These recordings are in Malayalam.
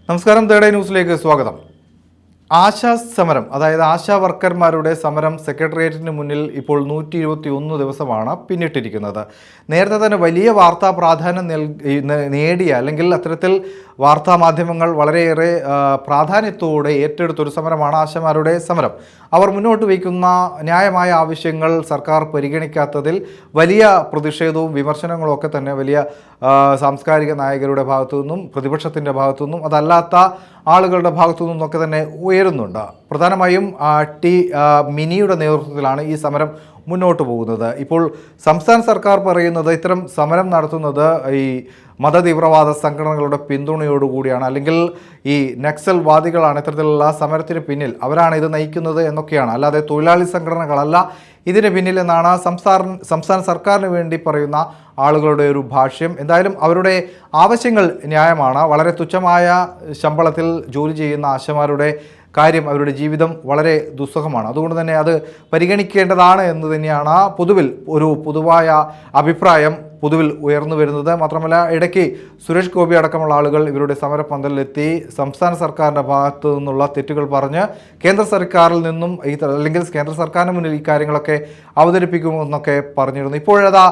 നമസ്കാരം, തേർഡ് ന്യൂസിലേക്ക് സ്വാഗതം. ആശാ സമരം, അതായത് ആശാ വർക്കർമാരുടെ സമരം സെക്രട്ടേറിയറ്റിന് മുന്നിൽ ഇപ്പോൾ 121 ദിവസമാണ് പിന്നിട്ടിരിക്കുന്നത്. നേരത്തെ തന്നെ വലിയ വാർത്താ പ്രാധാന്യം നേടിയ അല്ലെങ്കിൽ അത്തരത്തിൽ വാർത്താ മാധ്യമങ്ങൾ വളരെയേറെ പ്രാധാന്യത്തോടെ ഏറ്റെടുത്തൊരു സമരമാണ് ആശാമാരുടെ സമരം. അവർ മുന്നോട്ട് വയ്ക്കുന്ന ന്യായമായ ആവശ്യങ്ങൾ സർക്കാർ പരിഗണിക്കാത്തതിൽ വലിയ പ്രതിഷേധവും വിമർശനങ്ങളും ഒക്കെ തന്നെ വലിയ സാംസ്കാരിക നായകരുടെ ഭാഗത്തു നിന്നും പ്രതിപക്ഷത്തിൻ്റെ ഭാഗത്തു നിന്നും അതല്ലാത്ത ആളുകളുടെ ഭാഗത്തു നിന്നൊക്കെ തന്നെ ഉയരുന്നുണ്ട്. പ്രധാനമായും മിനിയുടെ നേതൃത്വത്തിലാണ് ഈ സമരം മുന്നോട്ട് പോകുന്നത്. ഇപ്പോൾ സംസ്ഥാന സർക്കാർ പറയുന്നത് ഇത്തരം സമരം നടത്തുന്നത് ഈ മതതീവ്രവാദ സംഘടനകളുടെ പിന്തുണയോടുകൂടിയാണ്, അല്ലെങ്കിൽ ഈ നക്സൽ വാദികളാണ് ഇത്തരത്തിലുള്ള സമരത്തിന് പിന്നിൽ, അവരാണ് ഇത് നയിക്കുന്നത് എന്നൊക്കെയാണ്, അല്ലാതെ തൊഴിലാളി സംഘടനകളല്ല ഇതിന് പിന്നിൽ എന്നാണ് സംസ്ഥാന സർക്കാരിന് വേണ്ടി പറയുന്ന ആളുകളുടെ ഒരു ഭാഷ്യം. എന്തായാലും അവരുടെ ആവശ്യങ്ങൾ ന്യായമാണ്. വളരെ തുച്ഛമായ ശമ്പളത്തിൽ ജോലി ചെയ്യുന്ന ആശമാരുടെ കാര്യം, അവരുടെ ജീവിതം വളരെ ദുസ്സഹമാണ്. അതുകൊണ്ട് തന്നെ അത് പരിഗണിക്കേണ്ടതാണ് എന്ന് തന്നെയാണ് ഒരു പൊതുവായ അഭിപ്രായം ഉയർന്നു വരുന്നത്. മാത്രമല്ല, ഇടയ്ക്ക് സുരേഷ് ഗോപി അടക്കമുള്ള ആളുകൾ ഇവരുടെ സമരപന്തലിലെത്തി സംസ്ഥാന സർക്കാരിൻ്റെ ഭാഗത്തു നിന്നുള്ള തെറ്റുകൾ പറഞ്ഞ് കേന്ദ്ര സർക്കാരിൽ നിന്നും അല്ലെങ്കിൽ കേന്ദ്ര സർക്കാരിന് മുന്നിൽ ഈ കാര്യങ്ങളൊക്കെ അവതരിപ്പിക്കുമെന്നൊക്കെ പറഞ്ഞിരുന്നു. ഇപ്പോഴതാ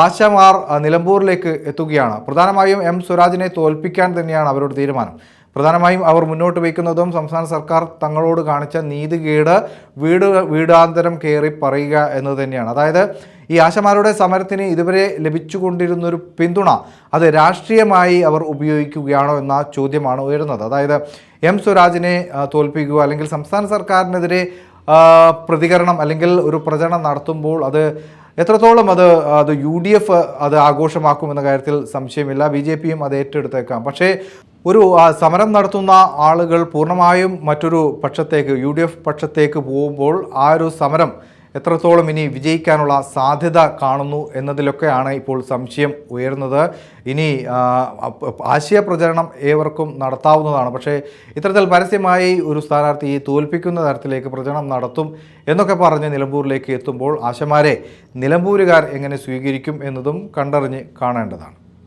ആശമാർ നിലമ്പൂരിലേക്ക് എത്തുകയാണ്. പ്രധാനമായും എം സ്വരാജിനെ തോൽപ്പിക്കാൻ തന്നെയാണ് അവരുടെ തീരുമാനം. പ്രധാനമായും അവർ മുന്നോട്ട് വയ്ക്കുന്നതും സംസ്ഥാന സർക്കാർ തങ്ങളോട് കാണിച്ച നീതികേട് വീടാന്തരം കയറി പറയുക എന്നത് തന്നെയാണ്. അതായത് ഈ ആശമാരുടെ സമരത്തിന് ഇതുവരെ ലഭിച്ചുകൊണ്ടിരുന്നൊരു പിന്തുണ അത് രാഷ്ട്രീയമായി അവർ ഉപയോഗിക്കുകയാണോ എന്ന ചോദ്യമാണ് ഉയരുന്നത്. അതായത് എം സ്വരാജിനെ തോൽപ്പിക്കുക അല്ലെങ്കിൽ സംസ്ഥാന സർക്കാരിനെതിരെ പ്രതികരണം അല്ലെങ്കിൽ ഒരു പ്രചരണം നടത്തുമ്പോൾ അത് എത്രത്തോളം അത് UDF അത് ആഘോഷമാക്കുമെന്ന കാര്യത്തിൽ സംശയമില്ല. BJPയും അത് ഏറ്റെടുത്തേക്കാം. പക്ഷേ ഒരു സമരം നടത്തുന്ന ആളുകൾ പൂർണ്ണമായും മറ്റൊരു പക്ഷത്തേക്ക് UDF പക്ഷത്തേക്ക് പോകുമ്പോൾ ആ ഒരു സമരം എത്രത്തോളം ഇനി വിജയിക്കാനുള്ള സാധ്യത കാണുന്നു എന്നതിലൊക്കെയാണ് ഇപ്പോൾ സംശയം ഉയർന്നത്. ഇനി ആശയ പ്രചരണം ഏവർക്കും നടത്താവുന്നതാണ്. പക്ഷേ ഇത്തരത്തിൽ പരസ്യമായി ഒരു സ്ഥാനാർത്ഥിയെ തോൽപ്പിക്കുന്ന തരത്തിലേക്ക് പ്രചരണം നടത്തും എന്നൊക്കെ പറഞ്ഞ് നിലമ്പൂരിലേക്ക് എത്തുമ്പോൾ ആശമാരെ നിലമ്പൂരുകാർ എങ്ങനെ സ്വീകരിക്കും എന്നതും കണ്ടറിഞ്ഞ് കാണേണ്ടതാണ്.